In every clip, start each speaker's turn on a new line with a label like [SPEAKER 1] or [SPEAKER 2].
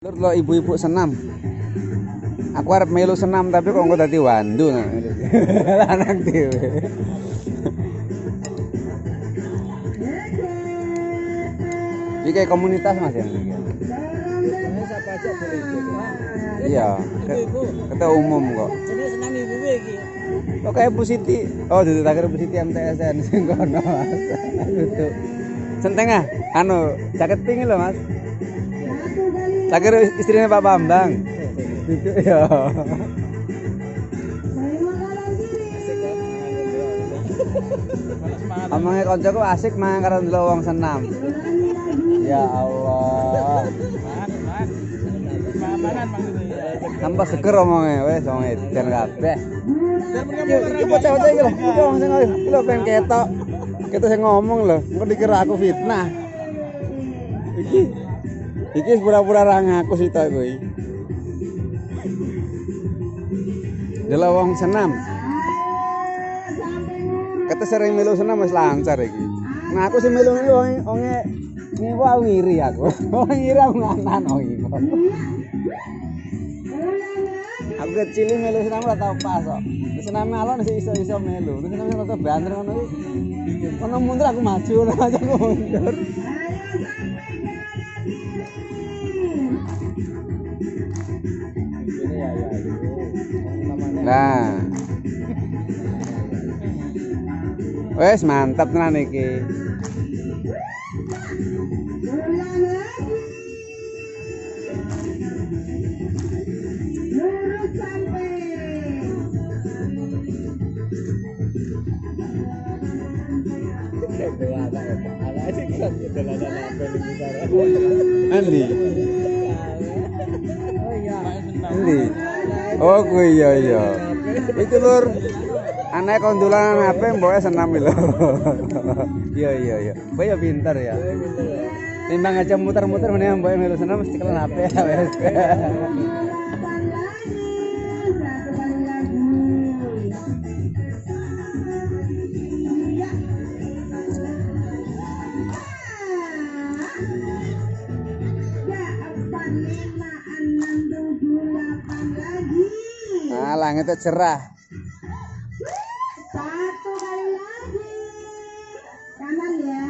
[SPEAKER 1] Lur lo ibu-ibu senam. Aku arep melu senam tapi kok engko dadi wandu nah. Lanang dhewe. Iki kayak komunitas Mas ya.
[SPEAKER 2] Siapa aja boleh ikut.
[SPEAKER 1] Iya, kata umum kok.
[SPEAKER 2] Jadi senam ibu iki.
[SPEAKER 1] Kok kayak Bu Siti. Oh, dadi takir Bu Siti MTSN sing kono Mas. Duduk. Sentengah, anu, jaket pink lho Mas. Takir istrinya Pak Bambang. Duduk ya. Omongnya koncoku asik mangan karo ndelok wong senam. Ya Allah. Tambah seger omongnya wis wong edan kabeh. Iki bocah-bocah iki lho, iki wong sing iki lho pengen ketok. Ketok sing ngomong lho, engko dikira aku fitnah. Iki pura-pura ra ngaku sih tok kuwi. Delok wong senam. Kata sering melu senam wis lancar iki. Nah aku sing melu ngene wonge ngewo aku ngiri aku. Wong ngiri aku nganan oh iki. Aku kecil melu senam ora tau pas kok. Senam alon sih iso-iso melu. Terus senam rada banter ngono iki. Ono mundur aku maju, ono maju aku mundur. Nah. Wes mantap tenan iki. Andi. Andi. Oh kuwi iya. Itu lur. Anak kondulan HP mboke senam lho. Iya. Kowe ya pinter ya. Timbang aja muter-muter meneh mboke melu senam mesti kelen HP wes. Nah, langitnya cerah.
[SPEAKER 3] Satu kali lagi. Kanan ya.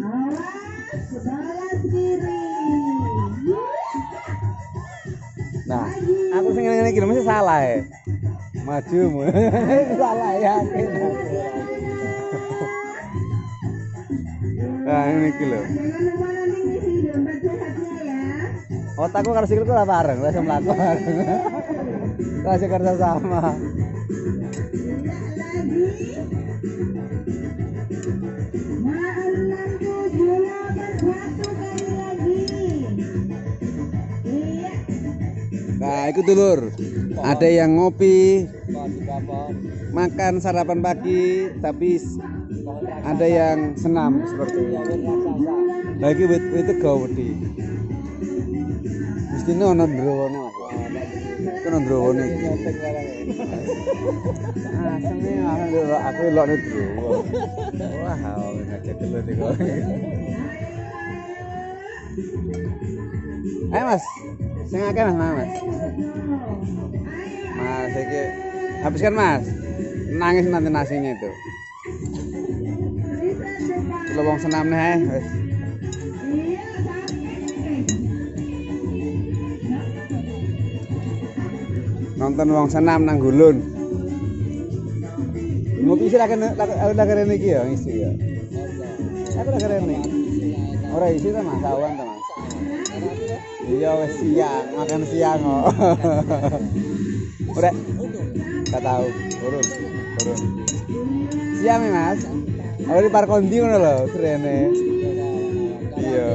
[SPEAKER 3] Awas, sebelah kiri.
[SPEAKER 1] Nah, aku sing ngene iki mesti salah ya. Maju. Salah ya. Nah, ini iki lho.
[SPEAKER 3] Jangan lupa nanti ngisi dompet sehatnya ya.
[SPEAKER 1] Otakku karo sikilku ora bareng, wis mlaku bareng. Kasih kerja sama. Nah, itu dulur. Ada yang ngopi, makan sarapan pagi, tapi ada yang senam seperti ini. Lagi itu gawedi. Mestine ono ndrowone Mas. Ono ndrowone iki. Asline aku elokne drowo. Wah, ngajak kelut iki. Ayo Mas. Sing akeh Mas. Mas iki habiskan Mas. Nangis nanti nasinya itu. Kalau wong senam nih wis. Nonton wong senam nang gulun. Ngopi sih lagi rene iki ya ngisi ya. Aku lagi rene. Ora isi ta Mas, awan ta Mas. Iya wis siang, makan siang kok. Ora. Enggak tahu, turun. Siang ya Mas. Ada di Parkondi ngono lho, rene. Iya.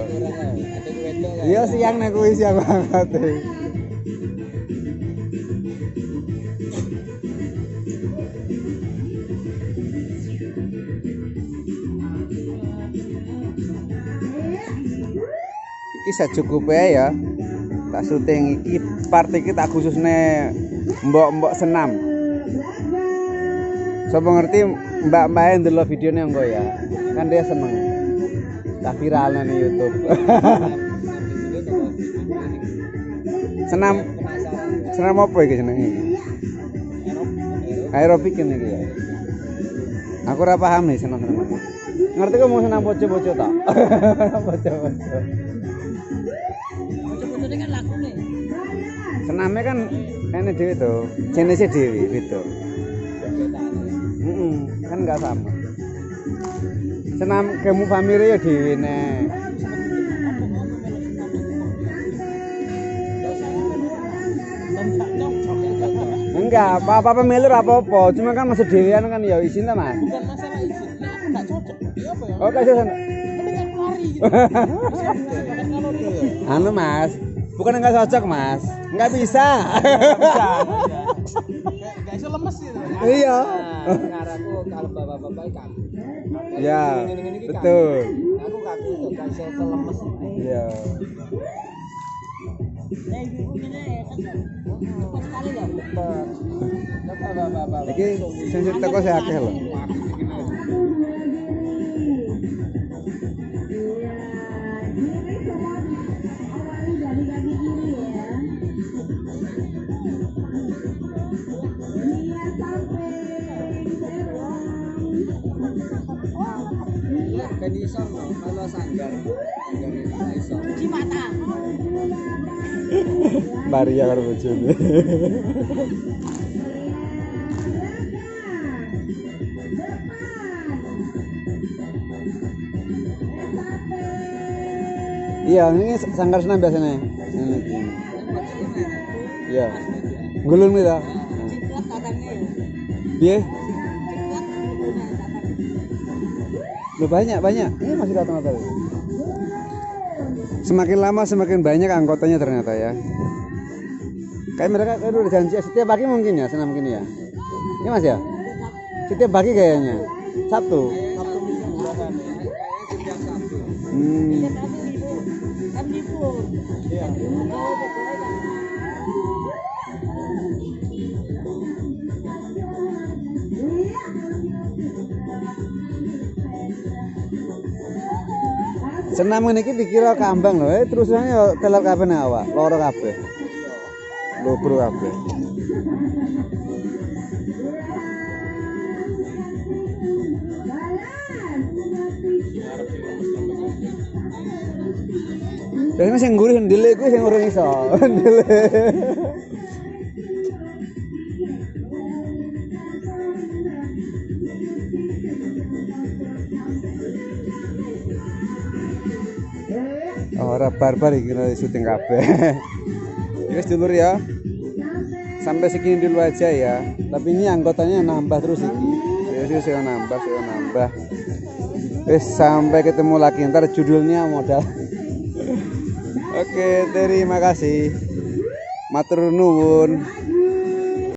[SPEAKER 1] Iya siang nek kuwi siang banget. Iki secukupnya ya. Tak syuting iki part iki tak khususne mbok-mbok senam. Sopo ngerti mbak-mbak yang ndelok videone engko ya. Kan dia seneng. Tak viral nih YouTube. Senam senam apa iki jenenge? Aerobik ini ya. Aku ora paham nih senam-senam iki. Ngerti kok mau senam bojo-bojo ta? Bojo-bojo.
[SPEAKER 2] Bocah-bocahnya kan laku nih.
[SPEAKER 1] Senamnya kan ini dhewe to, jenisnya dhewe beda. Kan enggak sama. Senam kemu family ya dhewe nek. Enggak, apa-apa melur apa-apa, cuma kan masih dhewean kan ya isin ta, Mas.
[SPEAKER 2] Bukan masalah izin, ini aku nggak cocok. Ini apa ya?
[SPEAKER 1] Oh, kasih sana.
[SPEAKER 2] Mending aku lari gitu. Makan kalori lebih.
[SPEAKER 1] Anu, Mas. Bukan enggak cocok, Mas. Enggak bisa.
[SPEAKER 2] Gak bisa lemes gitu.
[SPEAKER 1] Iya.
[SPEAKER 2] Ngaraku kalau bapak-bapak kaku.
[SPEAKER 1] Ya,
[SPEAKER 2] Ini
[SPEAKER 1] betul.
[SPEAKER 2] Aku kaku tuh, gak bisa selemes.
[SPEAKER 1] Iya. Iki sing teko sing akeh lho.
[SPEAKER 3] Awali dari kaki kiri ya. Niat sampai
[SPEAKER 2] Lah kan iso lho, kalau sanggar. Sanggar itu iso. Cuci mata.
[SPEAKER 1] Maria karo bojone. Iya, ini sanggar senam biasanya. Ini. Iya. Gulun kita.
[SPEAKER 2] Ciklat tatangnya ya.
[SPEAKER 1] Piye?
[SPEAKER 2] Ciklat gulunnya tatang.
[SPEAKER 1] Loh banyak. Ini masih rata-rata. Semakin lama semakin banyak anggotanya ternyata ya. Kayak mereka kayak udah janji setiap pagi mungkin ya senam gini ya. Ini Mas ya? Setiap pagi kayaknya. Sabtu.
[SPEAKER 2] Sabtu minggu berapa nih? Setiap Sabtu. Kan libur. Iya.
[SPEAKER 1] Senam ngene iki dikira kambang lho, terusane yo teler kabeh nang awak, loro kabeh. Lobro kabeh. Biasanya sing gurih ndile kuwi sing urung iso. Ndile. Ora barbar iki lho syuting kabeh. Ya wis dulur ya. Sampai segini dulu aja ya. Tapi ini anggotanya nambah terus iki. Saya nambah. Wis sampai ketemu lagi ntar judulnya modal. Oke, terima kasih. Matur nuwun.